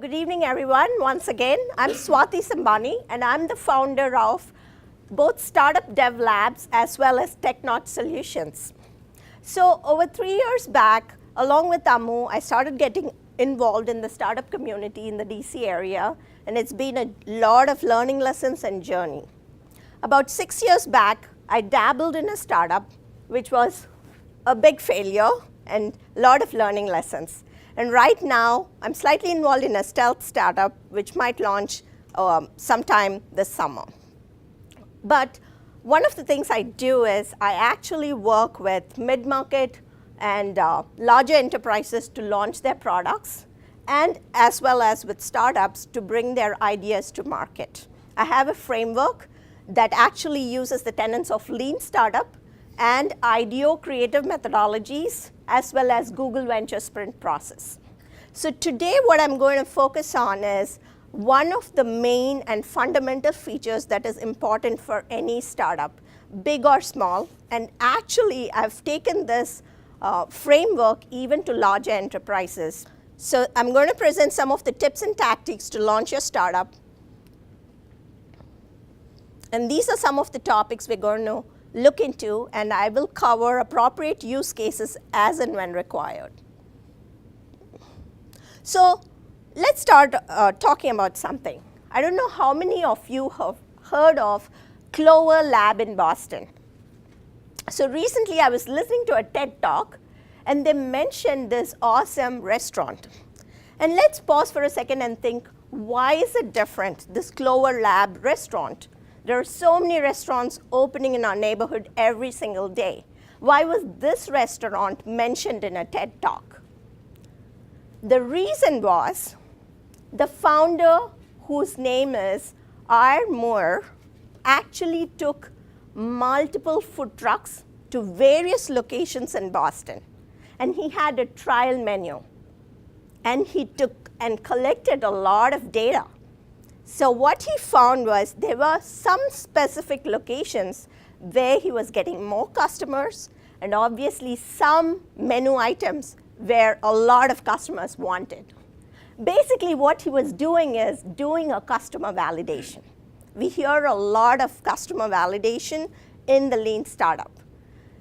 Good evening, everyone. Once again, I'm Swati Sambani, and I'm the founder of both Startup Dev Labs as well as TechNot Solutions. So over 3 years back, along with Amu, I started getting involved in the startup community in the DC area, and it's been a lot of learning lessons and journey. About 6 years back, I dabbled in a startup, which was a big failure and a lot of learning lessons. And right now, I'm slightly involved in a stealth startup, which might launch sometime this summer. But one of the things I do is I actually work with mid-market and larger enterprises to launch their products, and as well as with startups to bring their ideas to market. I have a framework that actually uses the tenets of lean startup and IDEO creative methodologies, as well as Google Venture Sprint process. So today what I'm going to focus on is one of the main and fundamental features that is important for any startup, big or small. And actually, I've taken this framework even to larger enterprises. So I'm going to present some of the tips and tactics to launch your startup. And these are some of the topics we're going to look into, and I will cover appropriate use cases as and when required. So let's start talking about something. I don't know how many of you have heard of Clover Lab in Boston. So recently I was listening to a TED Talk, and they mentioned this awesome restaurant. And let's pause for a second and think, why is it different, this Clover Lab restaurant? There are so many restaurants opening in our neighborhood every single day. Why was this restaurant mentioned in a TED Talk? The reason was the founder, whose name is R. Moore, actually took multiple food trucks to various locations in Boston. And he had a trial menu. And he took and collected a lot of data. So what he found was there were some specific locations where he was getting more customers, and obviously some menu items where a lot of customers wanted. Basically what he was doing is doing a customer validation. We hear a lot of customer validation in the lean startup.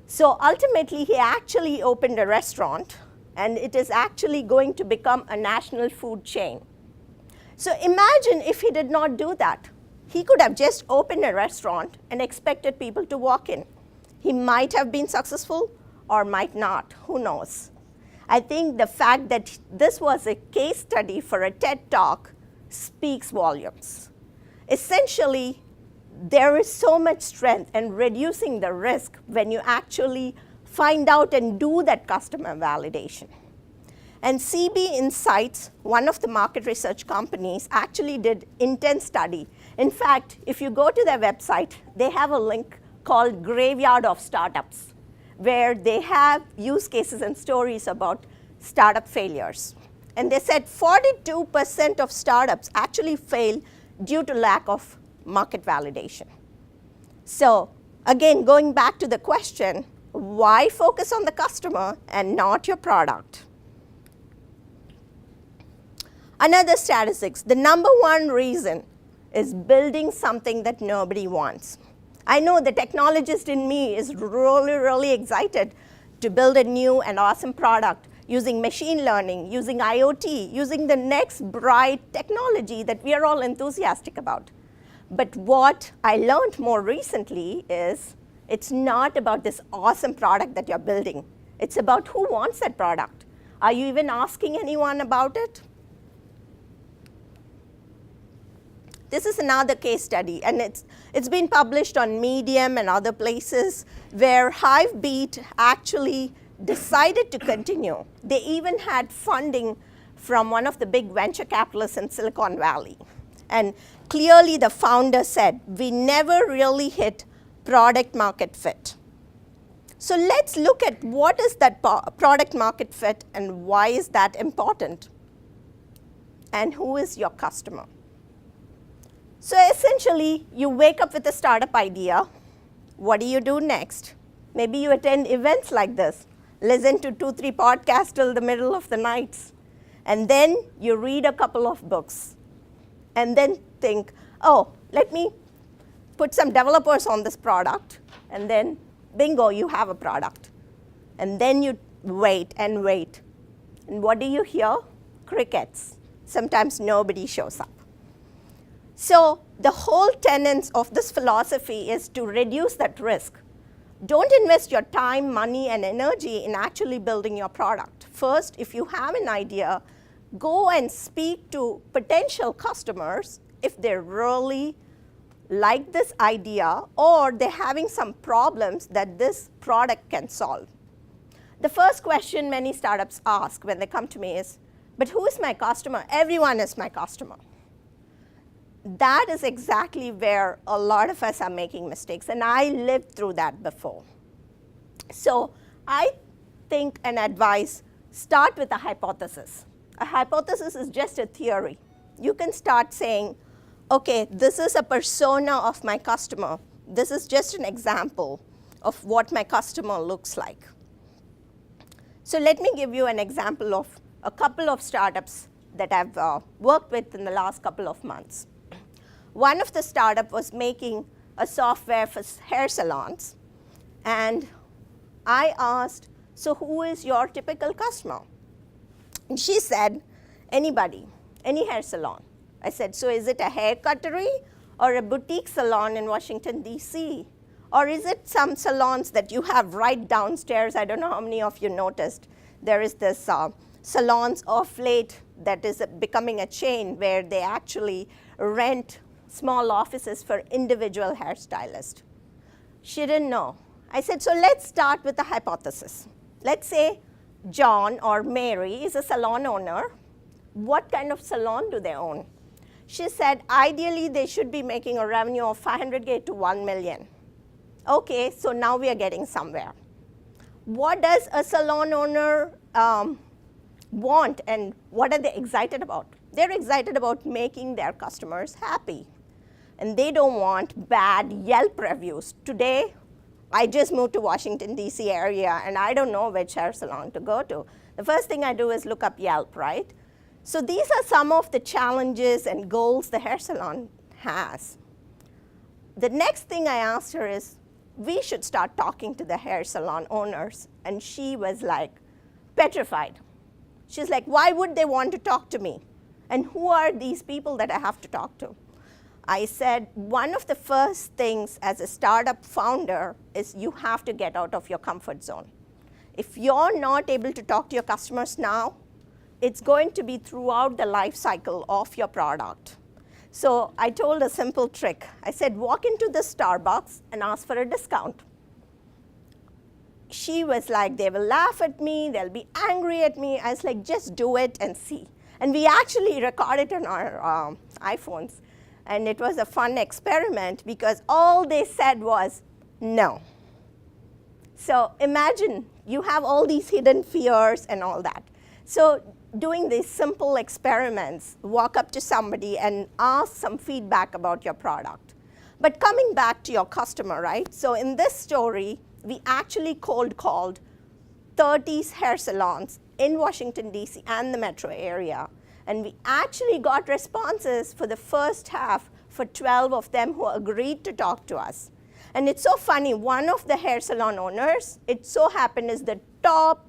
So ultimately he actually opened a restaurant, and it is actually going to become a national food chain. So imagine if he did not do that. He could have just opened a restaurant and expected people to walk in. He might have been successful or might not, who knows. I think the fact that this was a case study for a TED Talk speaks volumes. Essentially, there is so much strength in reducing the risk when you actually find out and do that customer validation. And CB Insights, one of the market research companies, actually did intense study. In fact, if you go to their website, they have a link called Graveyard of Startups, where they have use cases and stories about startup failures. And they said 42% of startups actually fail due to lack of market validation. So again, going back to the question, why focus on the customer and not your product? Another statistics, the number one reason is building something that nobody wants. I know the technologist in me is really excited to build a new and awesome product using machine learning, using IoT, using the next bright technology that we are all enthusiastic about. But what I learned more recently is it's not about this awesome product that you're building. It's about who wants that product. Are you even asking anyone about it? This is another case study, and it's been published on Medium and other places where Hivebeat actually decided to continue. They even had funding from one of the big venture capitalists in Silicon Valley. And clearly the founder said, we never really hit product market fit. So let's look at what is that product market fit and why is that important? And who is your customer? So essentially, you wake up with a startup idea. What do you do next? Maybe you attend events like this, listen to 2-3 podcasts till the middle of the nights. And then you read a couple of books and then think, oh, let me put some developers on this product, and then bingo, you have a product. And then you wait and wait. And what do you hear? Crickets. Sometimes nobody shows up. So the whole tenets of this philosophy is to reduce that risk. Don't invest your time, money, and energy in actually building your product. First, if you have an idea, go and speak to potential customers if they really like this idea or they're having some problems that this product can solve. The first question many startups ask when they come to me is, but who is my customer? Everyone is my customer. That is exactly where a lot of us are making mistakes, and I lived through that before. So I think and advise, start with a hypothesis. A hypothesis is just a theory. You can start saying, okay, this is a persona of my customer. This is just an example of what my customer looks like. So let me give you an example of a couple of startups that I've worked with in the last couple of months. One of the startups was making a software for hair salons, and I asked, so who is your typical customer? And she said, anybody, any hair salon. I said, so is it a hair cuttery or a boutique salon in Washington, D.C.? Or is it some salons that you have right downstairs? I don't know how many of you noticed. There is this salons of late that is becoming a chain where they actually rent small offices for individual hairstylists. She didn't know. I said, so let's start with a hypothesis. Let's say John or Mary is a salon owner. What kind of salon do they own? She said, ideally, they should be making a revenue of $500K to $1 million. Okay, so now we are getting somewhere. What does a salon owner want, and what are they excited about? They're excited about making their customers happy. And they don't want bad Yelp reviews. Today, I just moved to Washington, D.C. area, and I don't know which hair salon to go to. The first thing I do is look up Yelp, right? So these are some of the challenges and goals the hair salon has. The next thing I asked her is, we should start talking to the hair salon owners. And she was like petrified. She's like, why would they want to talk to me? And who are these people that I have to talk to? I said, one of the first things as a startup founder is you have to get out of your comfort zone. If you're not able to talk to your customers now, it's going to be throughout the life cycle of your product. So I told a simple trick. I said, walk into the Starbucks and ask for a discount. She was like, they will laugh at me, they'll be angry at me. I was like, just do it and see. And we actually recorded on our iPhones. And it was a fun experiment because all they said was, no. So imagine you have all these hidden fears and all that. So doing these simple experiments, walk up to somebody and ask some feedback about your product. But coming back to your customer, right? So in this story, we actually cold called 30 hair salons in Washington, D.C. and the metro area. And we actually got responses for the first half for 12 of them who agreed to talk to us. And it's so funny, one of the hair salon owners, it so happened is the top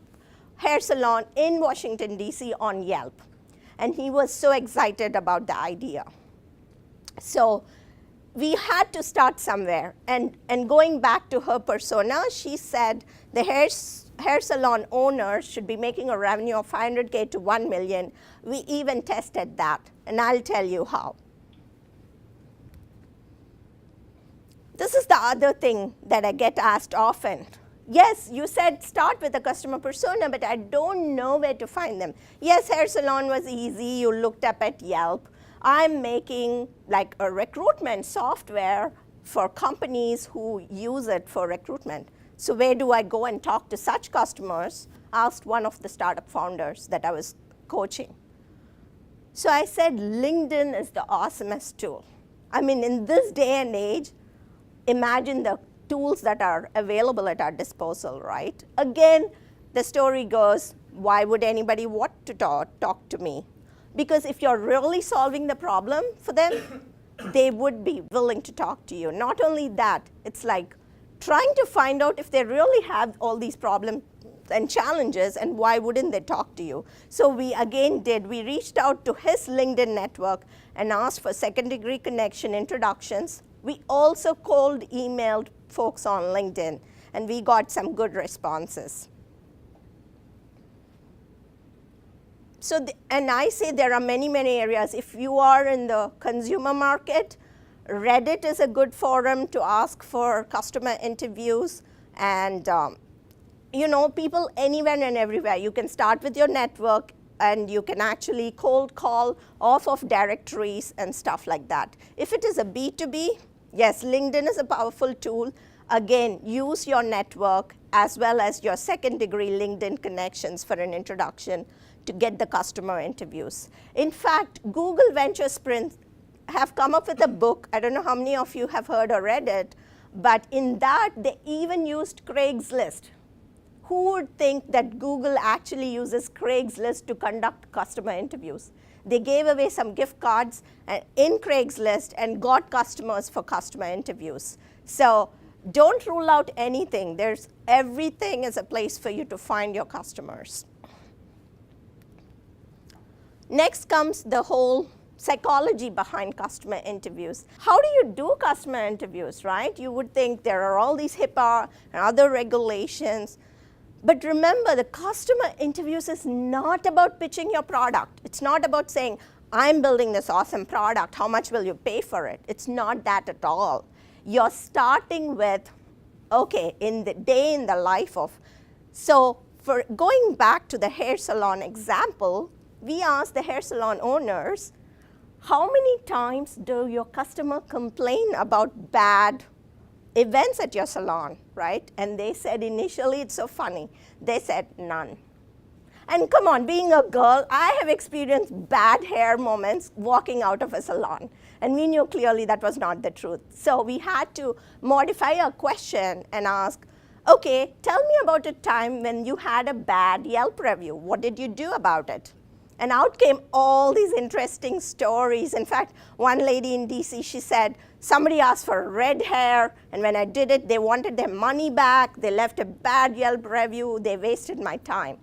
hair salon in Washington, D.C. on Yelp. And he was so excited about the idea. So we had to start somewhere. And going back to her persona, she said the hair salon owners should be making a revenue of $500K to $1 million. We even tested that, and I'll tell you how. This is the other thing that I get asked often. Yes, you said start with a customer persona, but I don't know where to find them. Yes, hair salon was easy. You looked up at Yelp. I'm making like a recruitment software for companies who use it for recruitment. So where do I go and talk to such customers? Asked one of the startup founders that I was coaching. So I said, LinkedIn is the awesomest tool. I mean, in this day and age, imagine the tools that are available at our disposal, right? Again, the story goes, Why would anybody want to talk to me? Because if you're really solving the problem for them, they would be willing to talk to you. Not only that, it's like trying to find out if they really have all these problems and challenges, and why wouldn't they talk to you? So we reached out to his LinkedIn network and asked for second-degree connection introductions. We also cold emailed folks on LinkedIn, and we got some good responses. So, and I say there are many, many areas. If you are in the consumer market, Reddit is a good forum to ask for customer interviews, and you know, people anywhere and everywhere. You can start with your network, and you can actually cold call off of directories and stuff like that. If it is a B2B, yes, LinkedIn is a powerful tool. Again, use your network as well as your second-degree LinkedIn connections for an introduction to get the customer interviews. In fact, Google Venture Sprint have come up with a book. I don't know how many of you have heard or read it, but in that, they even used Craigslist. Who would think that Google actually uses Craigslist to conduct customer interviews? They gave away some gift cards in Craigslist and got customers for customer interviews. So don't rule out anything. Everything is a place for you to find your customers. Next comes the whole psychology behind customer interviews. How do you do customer interviews, right? You would think there are all these HIPAA and other regulations. But remember, the customer interviews is not about pitching your product. It's not about saying, I'm building this awesome product, how much will you pay for it? It's not that at all. You're starting with, okay, in the day in the life of, so for going back to the hair salon example, we asked the hair salon owners, how many times do your customer complain about bad events at your salon, right? And they said initially, it's so funny, they said none. And come on, being a girl, I have experienced bad hair moments walking out of a salon. And we knew clearly that was not the truth. So we had to modify our question and ask, okay, tell me about a time when you had a bad Yelp review. What did you do about it? And out came all these interesting stories. In fact, one lady in DC, she said, somebody asked for red hair, and when I did it, they wanted their money back. They left a bad Yelp review. They wasted my time.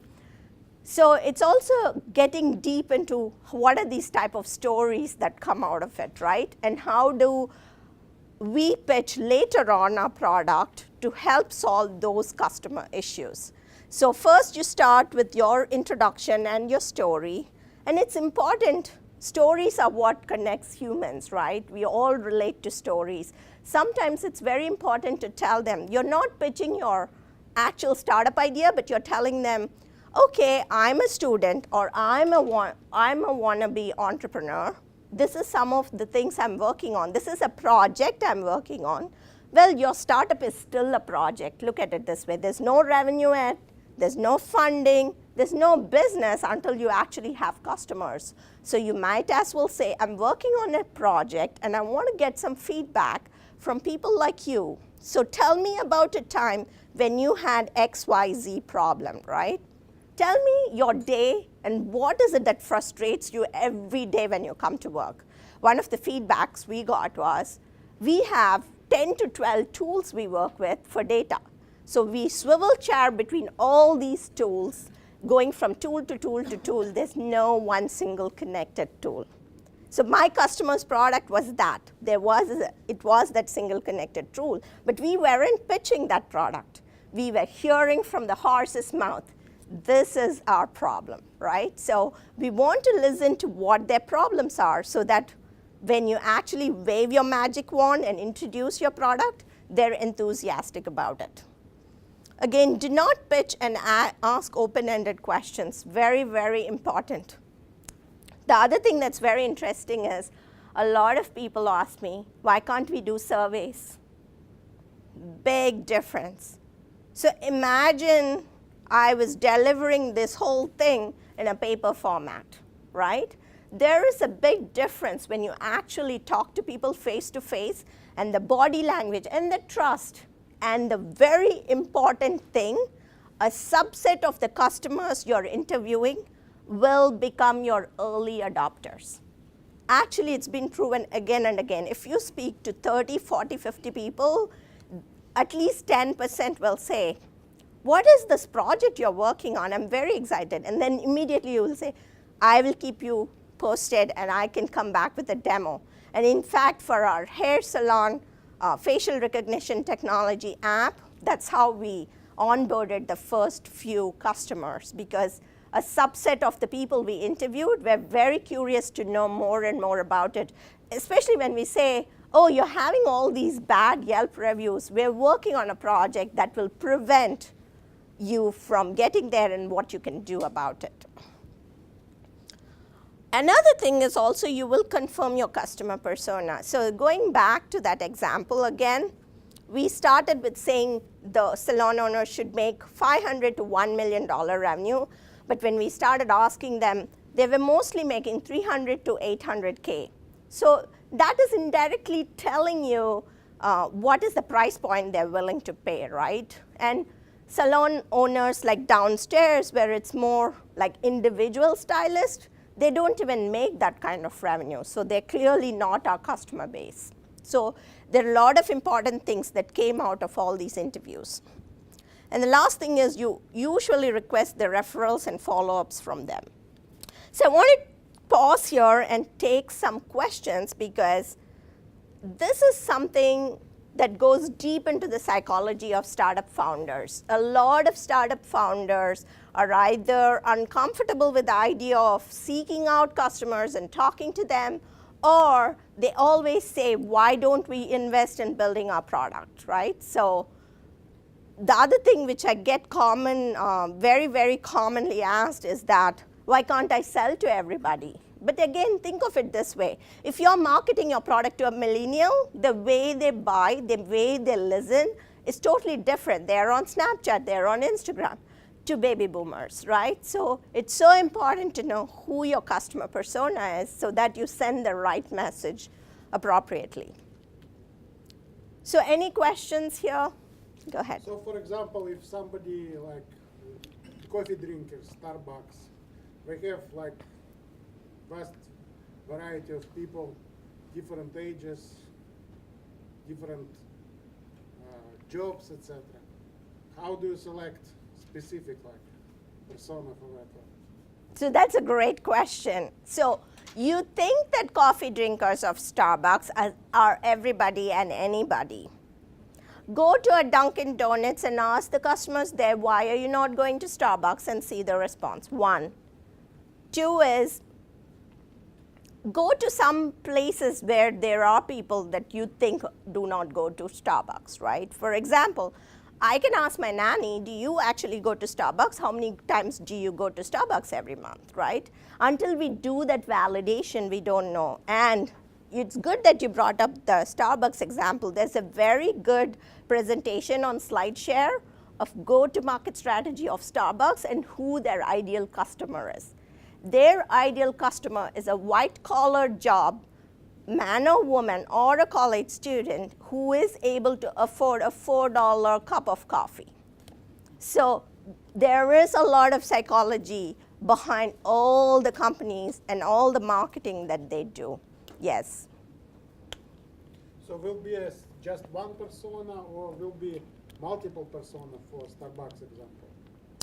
So it's also getting deep into what are these type of stories that come out of it, right? And how do we pitch later on our product to help solve those customer issues? So first you start with your introduction and your story, and it's important. Stories are what connects humans, right? We all relate to stories. Sometimes it's very important to tell them, you're not pitching your actual startup idea, but you're telling them, okay, I'm a student, or I'm a wannabe entrepreneur. This is some of the things I'm working on. This is a project I'm working on. Well, your startup is still a project. Look at it this way. There's no revenue yet. There's no funding. There's no business until you actually have customers. So you might as well say, I'm working on a project, and I want to get some feedback from people like you. So tell me about a time when you had XYZ problem, right? Tell me your day and what is it that frustrates you every day when you come to work. One of the feedbacks we got was, we have 10 to 12 tools we work with for data. So we swivel chair between all these tools, going from tool to tool to tool. There's no one single connected tool. So my customer's product was that. It was that single connected tool, but we weren't pitching that product. We were hearing from the horse's mouth, this is our problem, right? So we want to listen to what their problems are so that when you actually wave your magic wand and introduce your product, they're enthusiastic about it. Again, do not pitch and ask open-ended questions. Very, very important. The other thing that's very interesting is a lot of people ask me, why can't we do surveys? Big difference. So imagine I was delivering this whole thing in a paper format, right? There is a big difference when you actually talk to people face to face, and the body language and the trust. And the very important thing, a subset of the customers you're interviewing will become your early adopters. Actually, it's been proven again and again. If you speak to 30, 40, 50 people, at least 10% will say, what is this project you're working on? I'm very excited. And then immediately you will say, I will keep you posted and I can come back with a demo. And in fact, for our hair salon facial recognition technology app, that's how we onboarded the first few customers, because a subset of the people we interviewed were very curious to know more and more about it, especially when we say, oh, you're having all these bad Yelp reviews. We're working on a project that will prevent you from getting there and what you can do about it. Another thing is also you will confirm your customer persona. So going back to that example again, we started with saying the salon owner should make $500 to $1 million revenue. But when we started asking them, they were mostly making $300 to $800K. So that is indirectly telling you what is the price point they're willing to pay, right? And salon owners like downstairs, where it's more like individual stylists, they don't even make that kind of revenue. So they're clearly not our customer base. So there are a lot of important things that came out of all these interviews. And the last thing is you usually request the referrals and follow-ups from them. So I want to pause here and take some questions, because this is something that goes deep into the psychology of startup founders. A lot of startup founders are either uncomfortable with the idea of seeking out customers and talking to them, or they always say, why don't we invest in building our product, right? So the other thing which I get very, very commonly asked is that, why can't I sell to everybody? But again, think of it this way. If you're marketing your product to a millennial, the way they buy, the way they listen is totally different. They're on Snapchat, they're on Instagram, to baby boomers, right? So it's so important to know who your customer persona is so that you send the right message appropriately. So any questions here? Go ahead. So for example, if somebody like coffee drinkers, Starbucks, they have like vast variety of people, different ages, different jobs, etc. How do you select specific like persona for that one? So that's a great question. So you think that coffee drinkers of Starbucks are everybody and anybody. Go to a Dunkin' Donuts and ask the customers there, why are you not going to Starbucks, and see the response, one. Two is, go to some places where there are people that you think do not go to Starbucks, right? For example, I can ask my nanny, do you actually go to Starbucks? How many times do you go to Starbucks every month, right? Until we do that validation, we don't know. And it's good that you brought up the Starbucks example. There's a very good presentation on SlideShare of go-to-market strategy of Starbucks and who their ideal customer is. Their ideal customer is a white-collar job, man or woman, or a college student who is able to afford a $4 cup of coffee. So there is a lot of psychology behind all the companies and all the marketing that they do. Yes? So will be just one persona, or will be multiple persona for Starbucks example?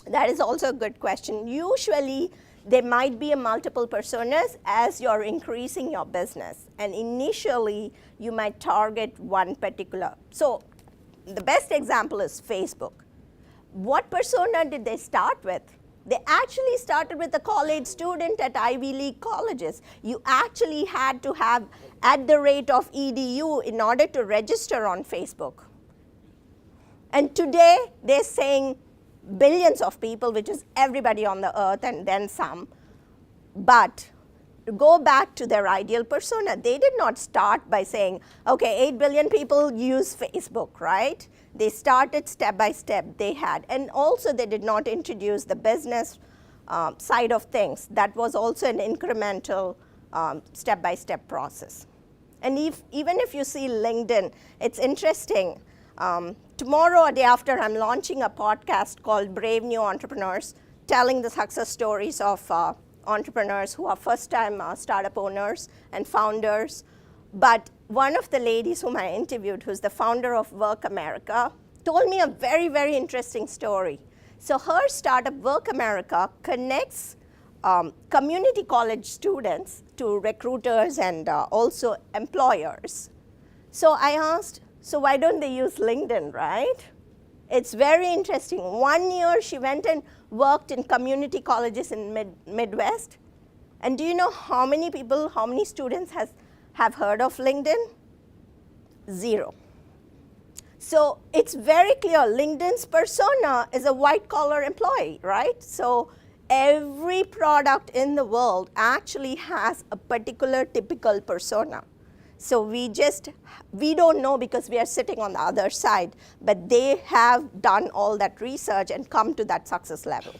That is also a good question. Usually, there might be a multiple personas as you're increasing your business. And initially, you might target one particular. So the best example is Facebook. What persona did they start with? They actually started with a college student at Ivy League colleges. You actually had to have @edu in order to register on Facebook. And today, they're saying billions of people, which is everybody on the earth and then some. But to go back to their ideal persona, they did not start by saying, okay, 8 billion people use Facebook, right? They started step by step they had. And also they did not introduce the business side of things. That was also an incremental step-by-step process. And even if you see LinkedIn, it's interesting. Tomorrow or day after, I'm launching a podcast called Brave New Entrepreneurs, telling the success stories of entrepreneurs who are first-time startup owners and founders. But one of the ladies whom I interviewed, who's the founder of Work America, told me a very, very interesting story. So her startup, Work America, connects community college students to recruiters and also employers. So I asked, so why don't they use LinkedIn, right? It's very interesting. 1 year she went and worked in community colleges in Midwest. And do you know how many people, how many students have heard of LinkedIn? 0. So it's very clear, LinkedIn's persona is a white-collar employee, right? So every product in the world actually has a particular typical persona. So we don't know because we are sitting on the other side, but they have done all that research and come to that success level.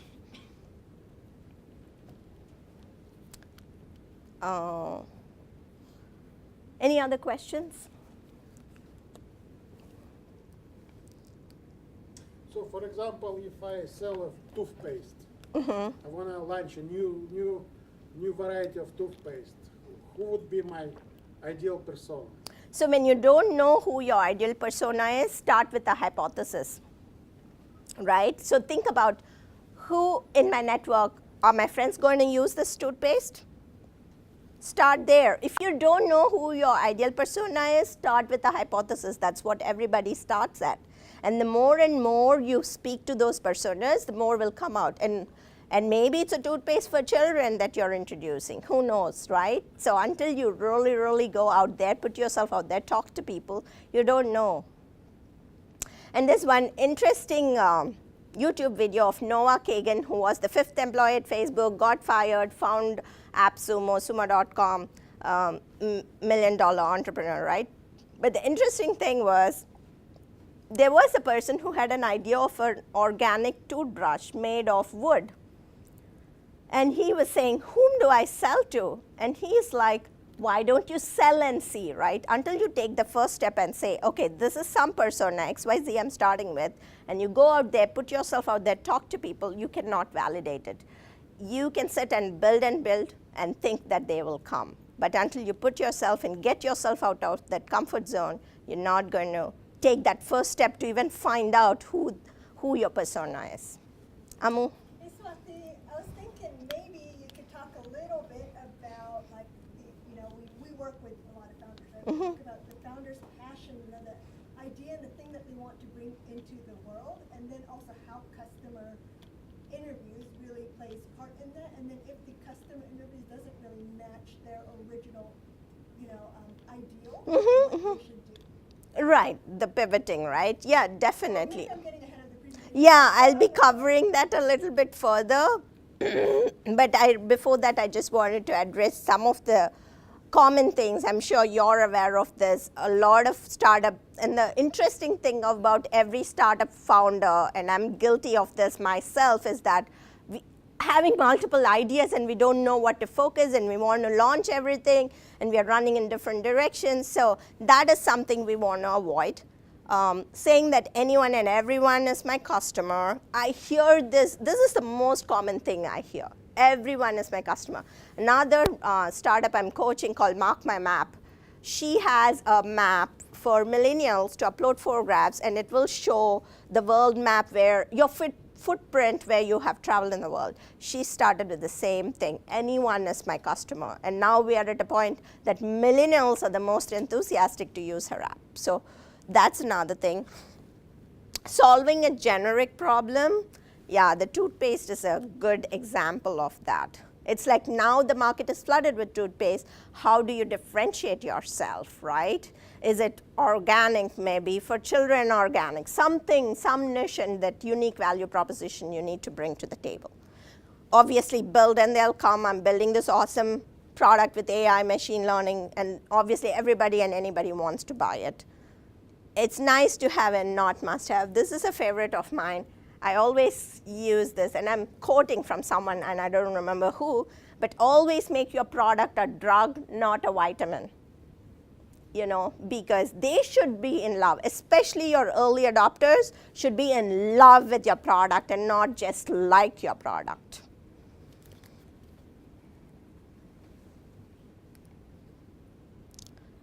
Any other questions? So, for example, if I sell a toothpaste, I want to launch a new variety of toothpaste, who would be my ideal persona? So when you don't know who your ideal persona is, start with a hypothesis, right? So think about who in my network, are my friends going to use this toothpaste? Start there. If you don't know who your ideal persona is, start with a hypothesis. That's what everybody starts at. And the more and more you speak to those personas, the more will come out. And maybe it's a toothpaste for children that you're introducing. Who knows, right? So until you really, really go out there, put yourself out there, talk to people, you don't know. And there's one interesting YouTube video of Noah Kagan, who was the 5th employee at Facebook, got fired, found AppSumo, Sumo.com, $1 million entrepreneur, right? But the interesting thing was, there was a person who had an idea of an organic toothbrush made of wood. And he was saying, whom do I sell to? And he's like, why don't you sell and see, right? Until you take the first step and say, okay, this is some persona, XYZ I'm starting with, and you go out there, put yourself out there, talk to people, you cannot validate it. You can sit and build and think that they will come. But until you put yourself and get yourself out of that comfort zone, you're not going to take that first step to even find out who your persona is. Amu? Hey, Swati, I was thinking maybe you could talk a little bit about, like, we work with a lot of founders, right? We talk about the founder's passion, the idea and the thing that they want to bring into the world, and then also how customer interviews really plays part in that, and then if the customer interview doesn't really match their original, ideal, what they should do. Right, the pivoting, right? Yeah, definitely. Maybe I'm getting ahead of the presentation. Yeah, I'll be covering that a little bit further. But before that, I just wanted to address some of the common things. I'm sure you're aware of this. A lot of startup, and the interesting thing about every startup founder, and I'm guilty of this myself, is that having multiple ideas and we don't know what to focus and we want to launch everything and we are running in different directions. So that is something we want to avoid. Saying that anyone and everyone is my customer. I hear this is the most common thing I hear. Everyone is my customer. Another startup I'm coaching called Mark My Map. She has a map for millennials to upload photographs, and it will show the world map where your footprint where you have traveled in the world. She started with the same thing. Anyone is my customer. And now we are at a point that millennials are the most enthusiastic to use her app. So that's another thing. Solving a generic problem. Yeah, the toothpaste is a good example of that. It's like now the market is flooded with toothpaste. How do you differentiate yourself, right? Is it organic, maybe for children organic, something, some niche and that unique value proposition you need to bring to the table. Obviously build and they'll come. I'm building this awesome product with AI, machine learning, and obviously everybody and anybody wants to buy it. It's nice to have and not must have. This is a favorite of mine. I always use this, and I'm quoting from someone, and I don't remember who, but always make your product a drug, not a vitamin. because they should be in love, especially your early adopters should be in love with your product and not just like your product.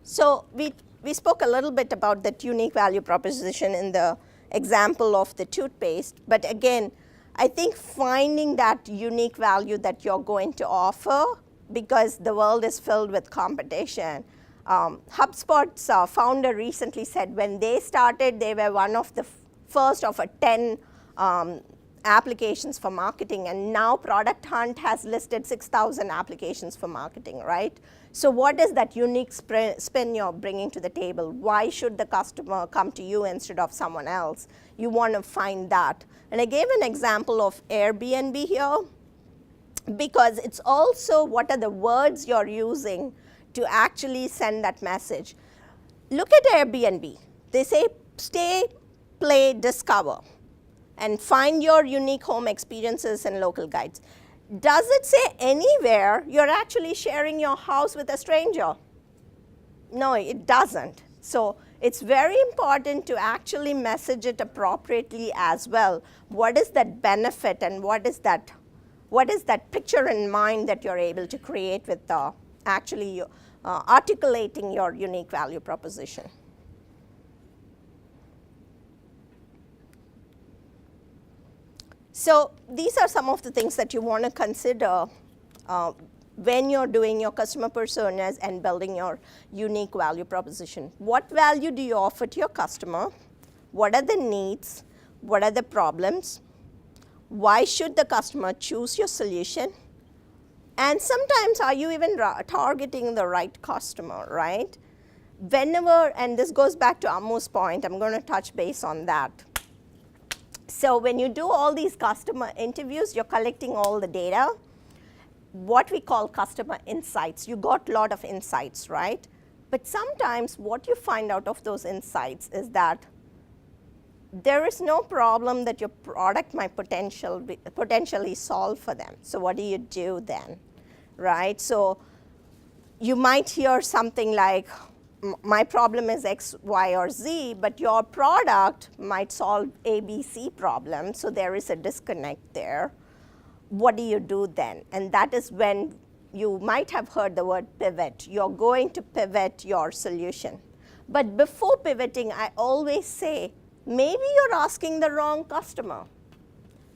So we spoke a little bit about that unique value proposition in the example of the toothpaste, but again, I think finding that unique value that you're going to offer, because the world is filled with competition. HubSpot's founder recently said when they started, they were one of the first of 10 applications for marketing, and now Product Hunt has listed 6,000 applications for marketing, right? So what is that unique spin you're bringing to the table? Why should the customer come to you instead of someone else? You want to find that. And I gave an example of Airbnb here, because it's also what are the words you're using to actually send that message. Look at Airbnb. They say stay, play, discover, and find your unique home experiences and local guides. Does it say anywhere you're actually sharing your house with a stranger? No, it doesn't. So it's very important to actually message it appropriately as well. What is that benefit, and what is that picture in mind that you're able to create with actually articulating your unique value proposition? So these are some of the things that you want to consider when you're doing your customer personas and building your unique value proposition. What value do you offer to your customer? What are the needs? What are the problems? Why should the customer choose your solution? And sometimes, are you even targeting the right customer, right? Whenever, and this goes back to Ammu's point, I'm going to touch base on that. So when you do all these customer interviews, you're collecting all the data, what we call customer insights. You got a lot of insights, right? But sometimes what you find out of those insights is that there is no problem that your product might potentially solve for them. So what do you do then, right? So you might hear something like, my problem is X, Y, or Z, but your product might solve A, B, C problem, so there is a disconnect there. What do you do then? And that is when you might have heard the word pivot. You're going to pivot your solution. But before pivoting, I always say, maybe you're asking the wrong customer.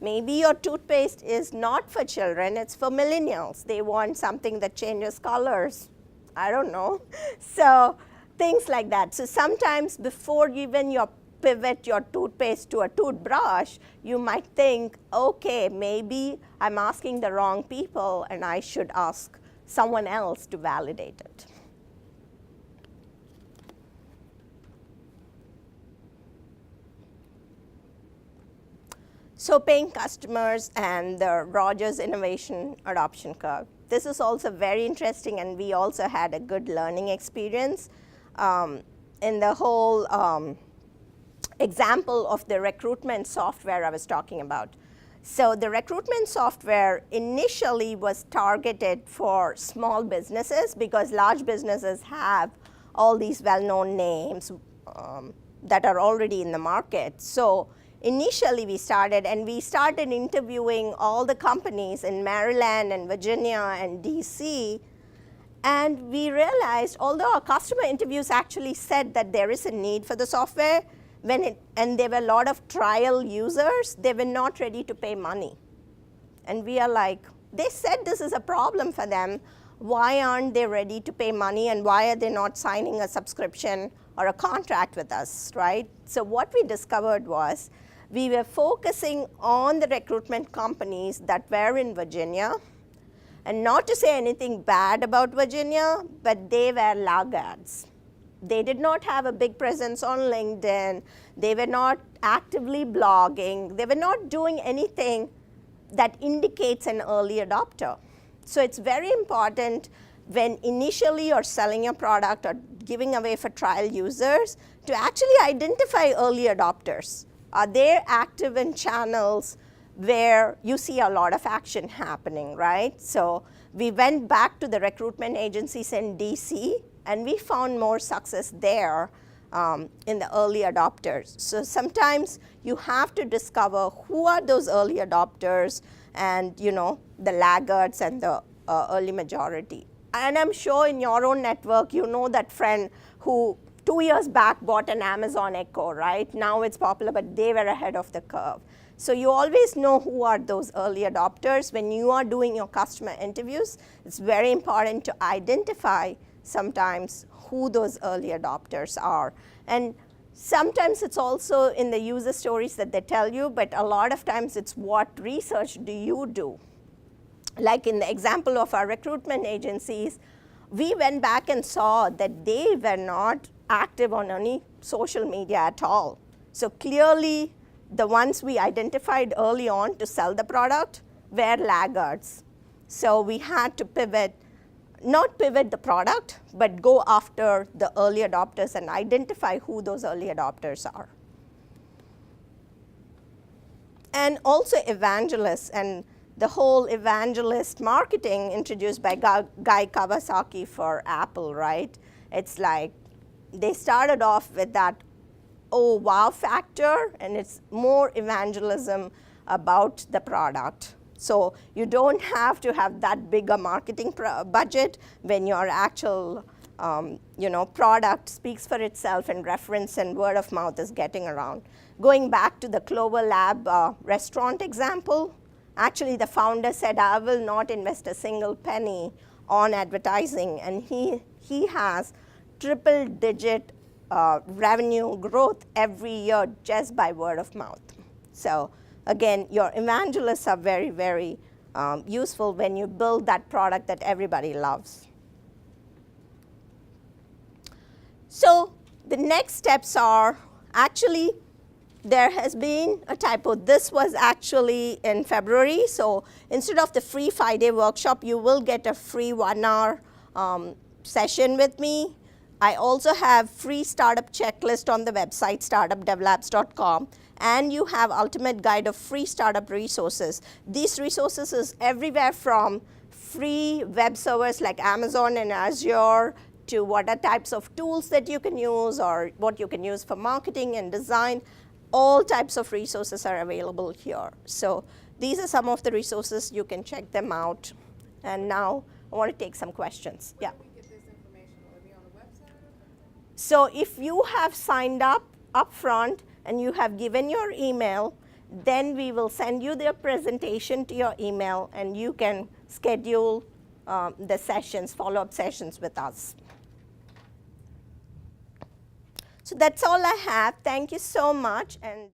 Maybe your toothpaste is not for children, it's for millennials. They want something that changes colors. I don't know. So things like that. So sometimes before even you pivot your toothpaste to a toothbrush, you might think, okay, maybe I'm asking the wrong people and I should ask someone else to validate it. So paying customers and the Rogers Innovation Adoption Curve. This is also very interesting, and we also had a good learning experience in the whole example of the recruitment software I was talking about. So the recruitment software initially was targeted for small businesses because large businesses have all these well-known names that are already in the market. So initially we started interviewing all the companies in Maryland and Virginia and DC, and we realized, although our customer interviews actually said that there is a need for the software, and there were a lot of trial users, they were not ready to pay money. And we are like, they said this is a problem for them, why aren't they ready to pay money, and why are they not signing a subscription or a contract with us, right? So what we discovered was, we were focusing on the recruitment companies that were in Virginia, and not to say anything bad about Virginia, but they were laggards. They did not have a big presence on LinkedIn. They were not actively blogging. They were not doing anything that indicates an early adopter. So it's very important when initially you're selling your product or giving away for trial users to actually identify early adopters. Are they active in channels where you see a lot of action happening, right? So we went back to the recruitment agencies in DC And we found more success there in the early adopters. So sometimes you have to discover who are those early adopters and the laggards and the early majority. And I'm sure in your own network, you know that friend who 2 years back bought an Amazon Echo, right? Now it's popular, but they were ahead of the curve. So you always know who are those early adopters. When you are doing your customer interviews, it's very important to identify sometimes who those early adopters are. And sometimes it's also in the user stories that they tell you, but a lot of times it's what research do you do. Like in the example of our recruitment agencies, we went back and saw that they were not active on any social media at all. So clearly, the ones we identified early on to sell the product were laggards. So we had to pivot, not pivot the product, but go after the early adopters and identify who those early adopters are. And also evangelists, and the whole evangelist marketing introduced by Guy Kawasaki for Apple, right? It's like they started off with that oh wow factor, and it's more evangelism about the product. So you don't have to have that big a marketing budget when your actual product speaks for itself and reference and word of mouth is getting around. Going back to the Clover Lab restaurant example, actually the founder said, I will not invest a single penny on advertising, and he has triple-digit revenue growth every year just by word of mouth. So again, your evangelists are very, very useful when you build that product that everybody loves. So the next steps are, actually, there has been a typo. This was actually in February. So instead of the free 5-day workshop, you will get a free 1-hour session with me. I also have free startup checklist on the website, startupdevlabs.com, and you have ultimate guide of free startup resources. These resources is everywhere from free web servers like Amazon and Azure to what are types of tools that you can use or what you can use for marketing and design. All types of resources are available here. So these are some of the resources. You can check them out. And now I want to take some questions. Yeah. So if you have signed up upfront and you have given your email, then we will send you the presentation to your email, and you can schedule the sessions, follow-up sessions with us. So that's all I have. Thank you so much. And